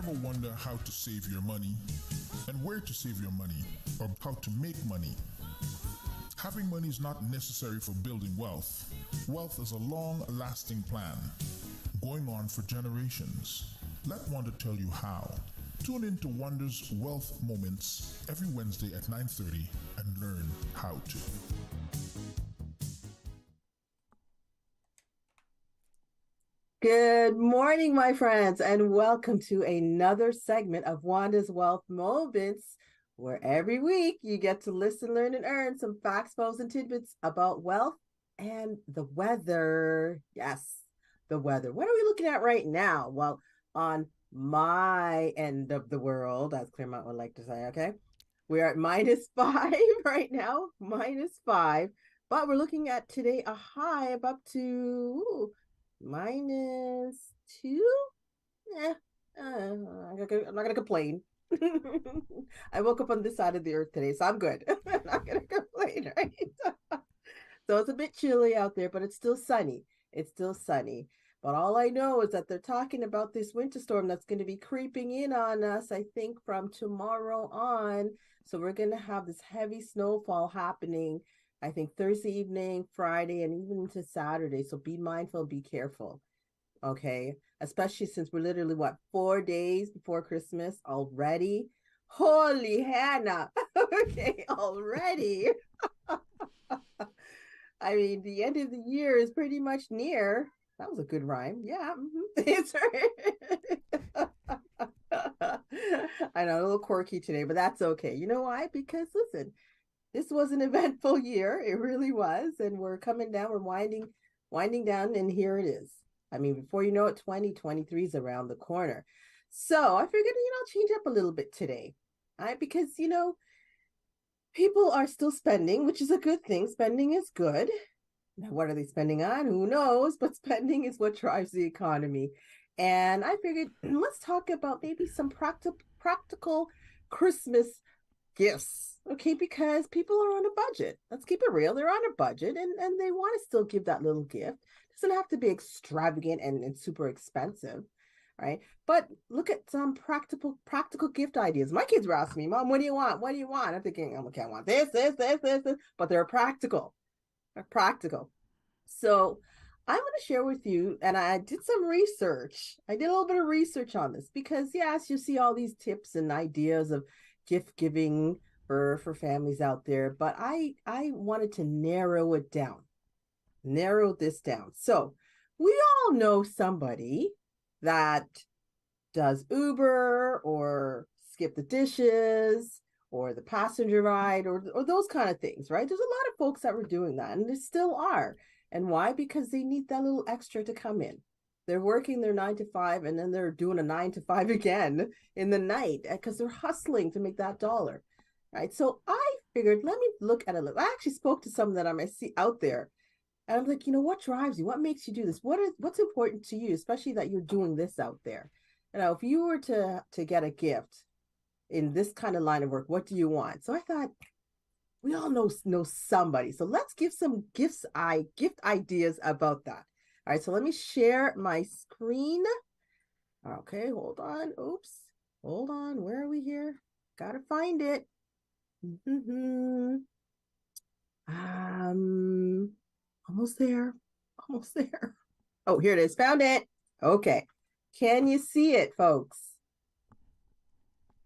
Ever wonder how to save your money and where to save your money or how to make money? Having money is not necessary for building wealth. Wealth is a long-lasting plan, going on for generations. Let Wanda tell you how. Tune in to Wanda's Wealth Moments every Wednesday at 9:30 and learn how to. Good morning, my friends, and welcome to another segment of Wanda's Wealth Moments, where every week you get to listen, learn, and earn some facts, posts, and tidbits about wealth and the weather. Yes, the weather. What are we looking at right now? Well, on my end of the world, as Claremont would like to say, okay, we're at -5 right now, -5, but we're looking at today a high of up to -2. I'm not gonna complain. I woke up on this side of the earth today, so I'm good. I'm not gonna complain, right? So it's a bit chilly out there, but it's still sunny. It's still sunny. But all I know is that they're talking about this winter storm that's going to be creeping in on us, I think, from tomorrow on. So we're going to have this heavy snowfall happening, I think, Thursday evening, Friday, and even into Saturday. So be mindful, be careful. Okay. Especially since we're literally, 4 days before Christmas already? Holy Hannah. Okay, already. I mean, the end of the year is pretty much near. That was a good rhyme. Yeah. It's I know, a little quirky today, but that's okay. You know why? Because listen, this was an eventful year. It really was. And we're coming down, we're winding down, and here it is. I mean, before you know it, 2023 is around the corner. So I figured, change up a little bit today. Right? Because, people are still spending, which is a good thing. Spending is good. Now, what are they spending on? Who knows? But spending is what drives the economy. And I figured, let's talk about maybe some practical Christmas gifts. Okay, because people are on a budget. Let's keep it real. They're on a budget and they want to still give that little gift. It doesn't have to be extravagant and super expensive. Right. But look at some practical gift ideas. My kids were asking me, Mom, what do you want? What do you want? I'm thinking, okay, I want this, but they're practical. They're practical. So I'm going to share with you, and I did some research. I did a little bit of research on this because, yes, you see all these tips and ideas of gift giving for families out there, but I wanted to narrow this down. So we all know somebody that does Uber or skip the dishes or the passenger ride or those kind of things, right? There's a lot of folks that were doing that, and there still are. And why? Because they need that little extra to come in. They're working their 9 to 5, and then they're doing a 9 to 5 again in the night because they're hustling to make that dollar, right? So I figured, let me look at it. I actually spoke to some that I see out there, and I'm like, what drives you? What makes you do this? What's important to you, especially that you're doing this out there? If you were to get a gift in this kind of line of work, what do you want? So I thought, we all know somebody. So let's give some gift ideas about that. All right, so let me share my screen. Okay, hold on. Oops. Hold on. Where are we here? Gotta find it. Almost there. Almost there. Oh, here it is. Found it. Okay. Can you see it, folks?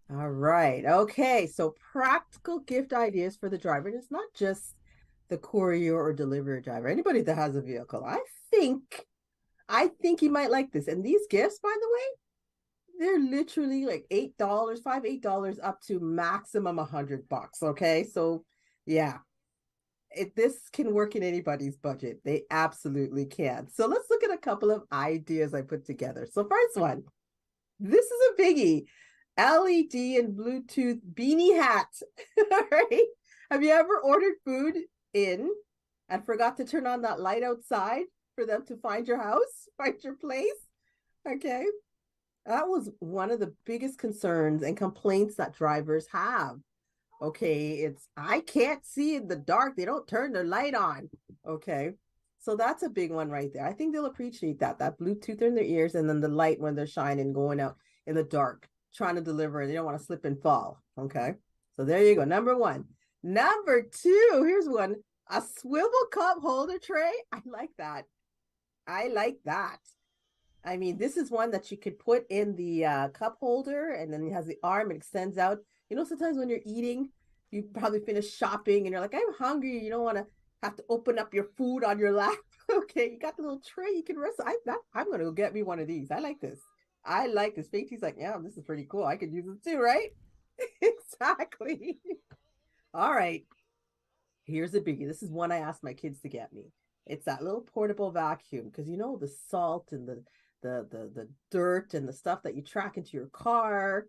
All right. Okay. So practical gift ideas for the driver. And it's not just the courier or delivery driver. Anybody that has a vehicle. I think you might like this. And these gifts, by the way, they're literally like $8, $8 up to maximum $100. Okay. So yeah. This can work in anybody's budget. They absolutely can. So let's look at a couple of ideas I put together. So first one, this is a biggie. LED and Bluetooth beanie hat. All right. Have you ever ordered food in and forgot to turn on that light outside for them to find your house, find your place? Okay. That was one of the biggest concerns and complaints that drivers have. Okay, I can't see in the dark. They don't turn their light on. Okay. So that's a big one right there. I think they'll appreciate that Bluetooth in their ears and then the light when they're shining going out in the dark. trying to deliver and they don't want to slip and fall. Okay. So there you go. Number one. Number two, here's one. A swivel cup holder tray. I like that. I like that. I mean, this is one that you could put in the cup holder, and then it has the arm, it extends out. You know, sometimes when you're eating, you probably finish shopping and you're like, I'm hungry. You don't want to have to open up your food on your lap. Okay, you got the little tray you can rest. I'm going to go get me one of these. I like this. I like this. Faithy's like, yeah, this is pretty cool. I could use it too, right? Exactly. All right. Here's a biggie. This is one I asked my kids to get me. It's that little portable vacuum because you know the salt and the dirt and the stuff that you track into your car.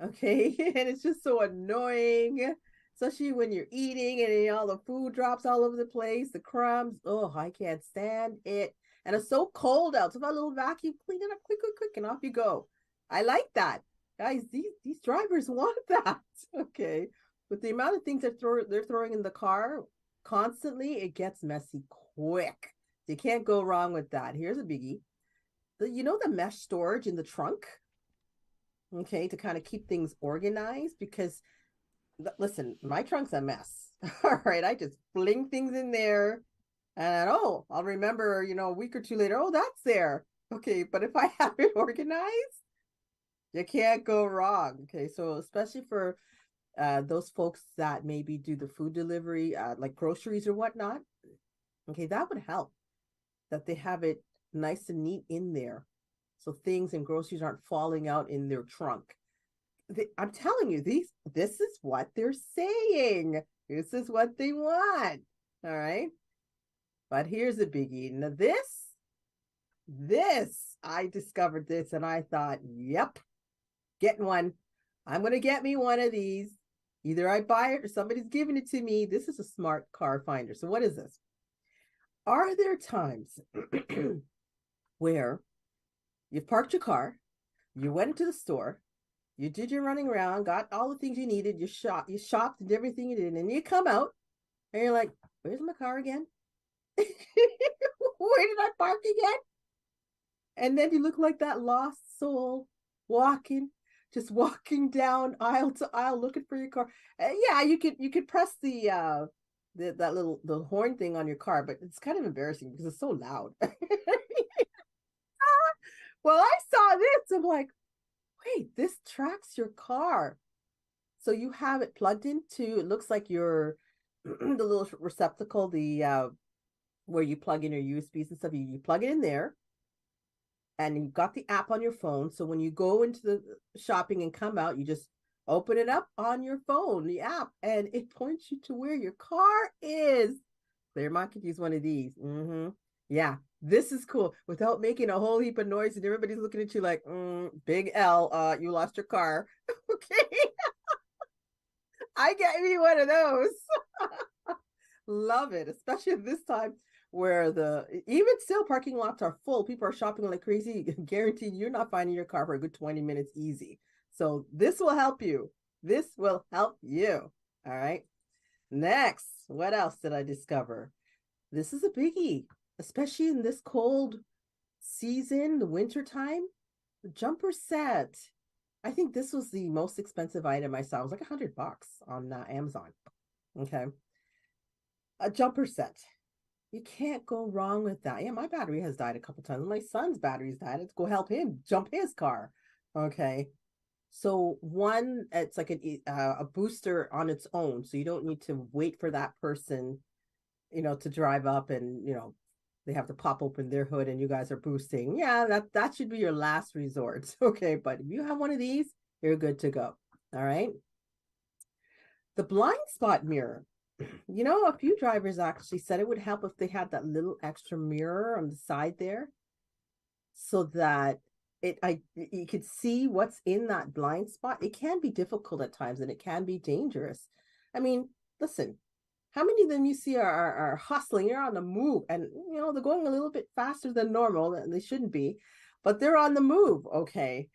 Okay, and it's just so annoying, especially when you're eating and all the food drops all over the place, the crumbs. Oh, I can't stand it. And it's so cold out. So if I have a little vacuum, clean it up quick, and off you go. I like that. Guys, these drivers want that. Okay. With the amount of things they're throwing in the car constantly, it gets messy quick. You can't go wrong with that. Here's a biggie. You know the mesh storage in the trunk? Okay, to kind of keep things organized because, listen, my trunk's a mess. All right, I just fling things in there and I'll remember, a week or two later, oh, that's there. Okay, but if I have it organized, you can't go wrong. Okay, so especially for those folks that maybe do the food delivery, like groceries or whatnot, okay, that would help that they have it nice and neat in there. So things and groceries aren't falling out in their trunk. I'm telling you, this is what they're saying. This is what they want. All right. But here's a biggie. Now I discovered this and I thought, yep, getting one. I'm going to get me one of these. Either I buy it or somebody's giving it to me. This is a smart car finder. So what is this? Are there times where you've parked your car, you went into the store, you did your running around, got all the things you needed, you shopped and everything you did, and you come out and you're like, where's my car again? Where did I park again? And then you look like that lost soul just walking down aisle to aisle looking for your car. Yeah, you could press the horn thing on your car, but it's kind of embarrassing because it's so loud. Well, I saw this. I'm like, wait, this tracks your car. So you have it plugged into, it looks like your the little receptacle, where you plug in your USBs and stuff. You plug it in there, and you've got the app on your phone. So when you go into the shopping and come out, you just open it up on your phone, the app, and it points you to where your car is. Claremont could use one of these. Yeah, this is cool without making a whole heap of noise and everybody's looking at you like, big L, you lost your car. Okay. I get me one of those. Love it, especially at this time where even still parking lots are full. People are shopping like crazy. Guaranteed you're not finding your car for a good 20 minutes easy. So this will help you. This will help you. All right. Next, what else did I discover? This is a biggie, especially in this cold season, the winter time. The jumper set. I think this was the most expensive item I saw. It was like $100 on Amazon. Okay. A jumper set. You can't go wrong with that. Yeah, my battery has died a couple times. My son's battery's died. Let's go help him jump his car. Okay. So one, it's like a booster on its own. So you don't need to wait for that person, to drive up and, they have to pop open their hood and you guys are boosting. Yeah, that should be your last resort. Okay. But if you have one of these, you're good to go. All right. The blind spot mirror. A few drivers actually said it would help if they had that little extra mirror on the side there so that you could see what's in that blind spot. It can be difficult at times and it can be dangerous. I mean, listen, how many of them you see are hustling, they're on the move and, they're going a little bit faster than normal and they shouldn't be, but they're on the move. Okay.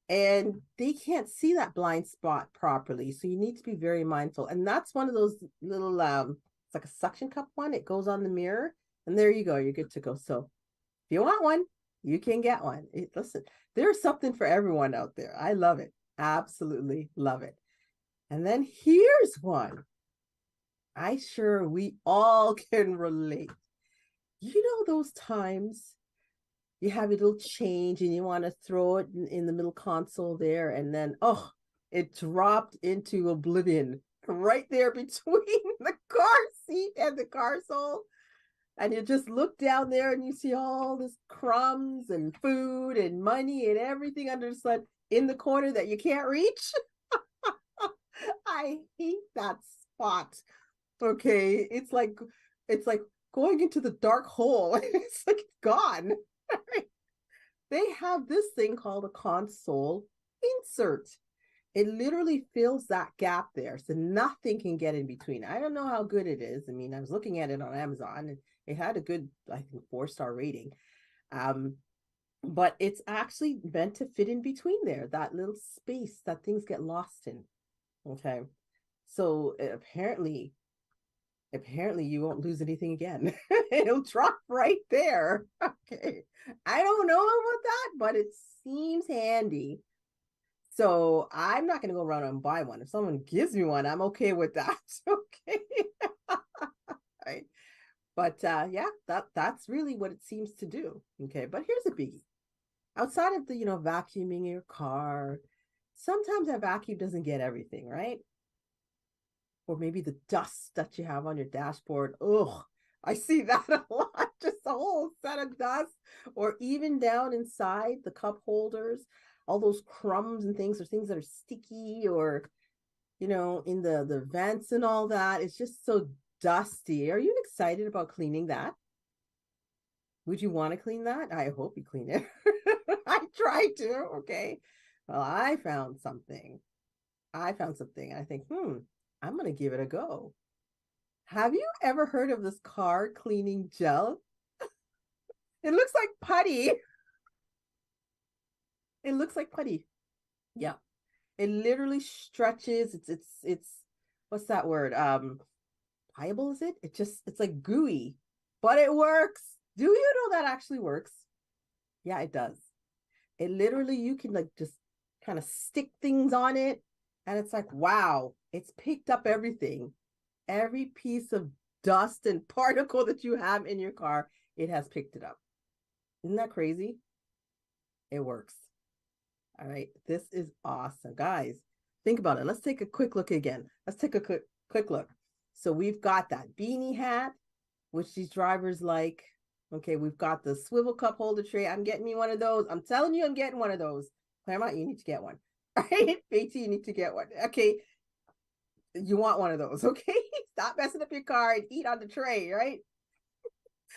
And they can't see that blind spot properly. So you need to be very mindful. And that's one of those little, it's like a suction cup one. It goes on the mirror and there you go. You're good to go. So if you want one, you can get one. Listen, there's something for everyone out there. I love it. Absolutely love it. And then here's one. We all can relate. You know those times you have your little change and you want to throw it in the middle console there, and then it dropped into oblivion right there between the car seat and the console, and you just look down there and you see all this crumbs and food and money and everything under the sun in the corner that you can't reach. I hate that spot. Okay, it's like going into the dark hole. It's like it's gone. They have this thing called a console insert. It literally fills that gap there, so nothing can get in between. I don't know how good it is. I mean, I was looking at it on Amazon, and it had a good, I think, 4-star rating. But it's actually meant to fit in between there, that little space that things get lost in. Okay, so apparently you won't lose anything again. It'll drop right there. Okay, I don't know about that, but it seems handy. So I'm not going to go around and buy one. If someone gives me one, I'm okay with that. Okay. Right. But yeah, that's really what it seems to do. Okay. But here's a biggie. Outside of the, vacuuming your car, sometimes that vacuum doesn't get everything, right? Or maybe the dust that you have on your dashboard. Ugh, I see that a lot. Just a whole set of dust. Or even down inside the cup holders, all those crumbs and things, or things that are sticky, or in the vents and all that. It's just so dusty. Are you excited about cleaning that? Would you want to clean that? I hope you clean it. I tried to. Okay. Well, I found something. I think, I'm going to give it a go. Have you ever heard of this car cleaning gel? It looks like putty. It looks like putty. Yeah. It literally stretches. It's what's that word? Pliable, is it? It's like gooey, but it works. Do you know that actually works? Yeah, it does. It literally, you can like just kind of stick things on it, and it's like, wow, it's picked up everything. Every piece of dust and particle that you have in your car, it has picked it up. Isn't that crazy? It works. All right, this is awesome. Guys, think about it. Let's take a quick look again. Let's take a quick look. So we've got that beanie hat, which these drivers like. Okay, we've got the swivel cup holder tray. I'm getting me one of those. I'm telling you, I'm getting one of those. Claremont, you need to get one. All right, Beatty, you need to get one. Okay, you want one of those, okay? Stop messing up your car and eat on the tray, right?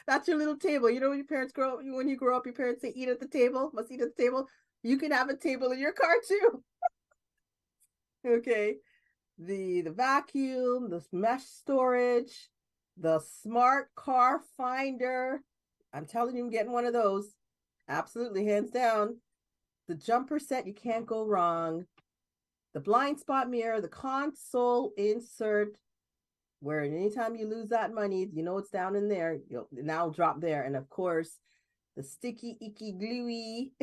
That's your little table. You know, when you grow up, your parents say eat at the table, must eat at the table. You can have a table in your car too. Okay. The vacuum, the mesh storage, the smart car finder. I'm telling you, I'm getting one of those. Absolutely, hands down. The jumper set, you can't go wrong. The blind spot mirror, the console insert, where anytime you lose that money, it's down in there. Now drop there. And of course, the sticky, icky, gluey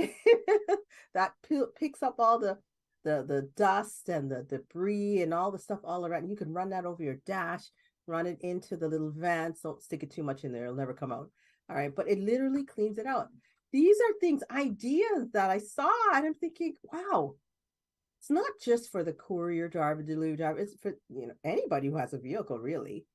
that picks up all the dust and the debris and all the stuff all around. You can run that over your dash, run it into the little vents. Don't stick it too much in there. It'll never come out. All right. But it literally cleans it out. These are ideas that I saw, and I'm thinking, wow, it's not just for the courier driver, delivery driver. It's for, anybody who has a vehicle, really.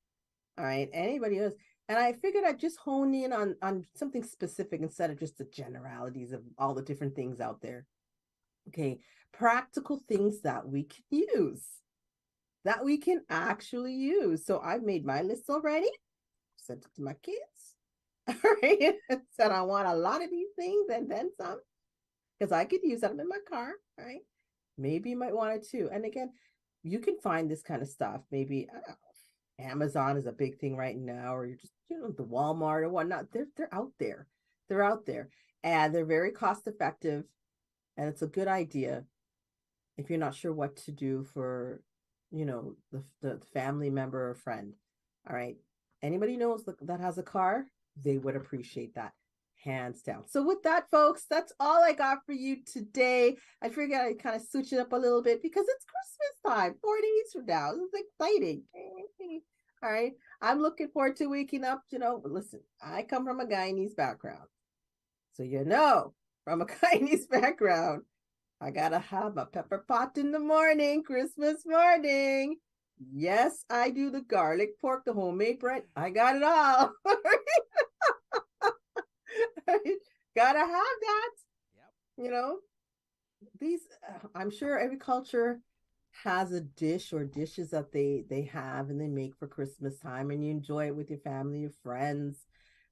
All right. Anybody else. And I figured I'd just hone in on something specific instead of just the generalities of all the different things out there. Okay. Practical things that we can use, that we can actually use. So I've made my list already, sent it to my kids. All right. Said I want a lot of these things and then some, because I could use them in my car. All right. Maybe you might want it too. And again, you can find this kind of stuff. Maybe Amazon is a big thing right now, or you're just, the Walmart or whatnot. They're out there. They're out there, and they're very cost effective. And it's a good idea if you're not sure what to do for, the family member or friend. All right. Anybody knows that has a car, they would appreciate that. hands down. So with that, folks, that's all I got for you today. I figured I'd kind of switch it up a little bit because it's Christmas time, 4 days from now. It's exciting. All right. I'm looking forward to waking up. Listen, I come from a Guyanese background. So from a Guyanese background, I gotta have a pepper pot in the morning, Christmas morning. Yes, I do the garlic pork, the homemade bread. I got it all. Gotta have that. Yep. These I'm sure every culture has a dish or dishes that they have and they make for Christmas time, and you enjoy it with your family, your friends.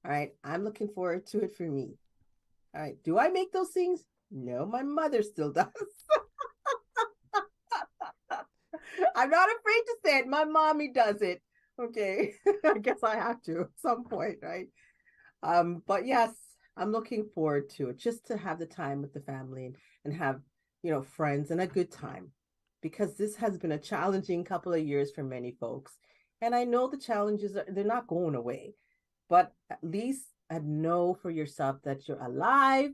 All right, I'm looking forward to it for me. All right, do I make those things? No, my mother still does. I'm not afraid to say it. My mommy does it. Okay, I guess I have to at some point, right? But yes, I'm looking forward to it, just to have the time with the family and have, friends and a good time, because this has been a challenging couple of years for many folks. And I know the challenges they're not going away, but at least know for yourself that you're alive,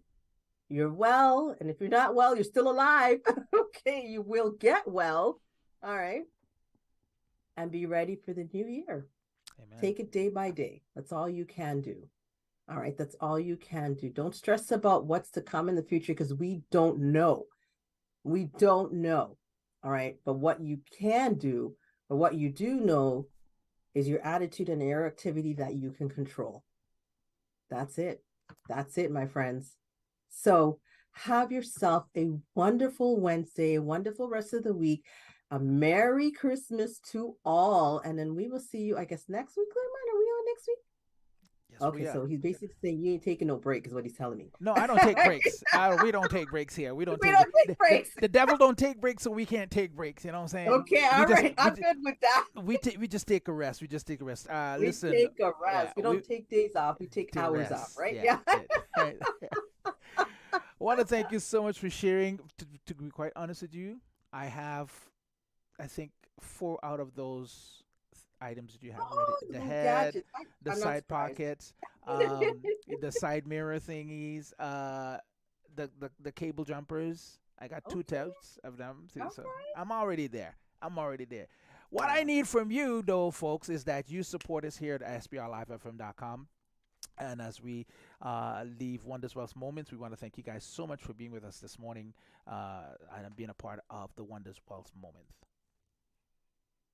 you're well, and if you're not well, you're still alive. Okay, you will get well. All right. And be ready for the new year. Amen. Take it day by day. That's all you can do. All right, that's all you can do. Don't stress about what's to come in the future because we don't know. We don't know. All right, but what you can do, or what you do know, is your attitude and your activity that you can control. That's it. That's it, my friends. So have yourself a wonderful Wednesday, a wonderful rest of the week. A Merry Christmas to all. And then we will see you, I guess, next week, Lerman. Are we on next week? Yes, okay, so he's basically saying you ain't taking no break is what he's telling me. No, I don't take breaks. We don't take breaks here. We don't take breaks. The devil don't take breaks, so we can't take breaks. You know what I'm saying? Okay, all right. I'm good with that. We just take a rest. We just take a rest. Listen, we take a rest. Yeah, we don't take days off. We take hours off, right? Yeah. I want to thank you so much for sharing. To be quite honest with you, I have, I think, 4 out of those items that you have ready. The head, the side pockets, the side mirror thingies, the cable jumpers. I got 2 types of them. So right. I'm already there. What I need from you, though, folks, is that you support us here at SBRLiveFM.com. And as we leave Wanda's Wealth Moments, we want to thank you guys so much for being with us this morning and being a part of the Wanda's Wealth Moments.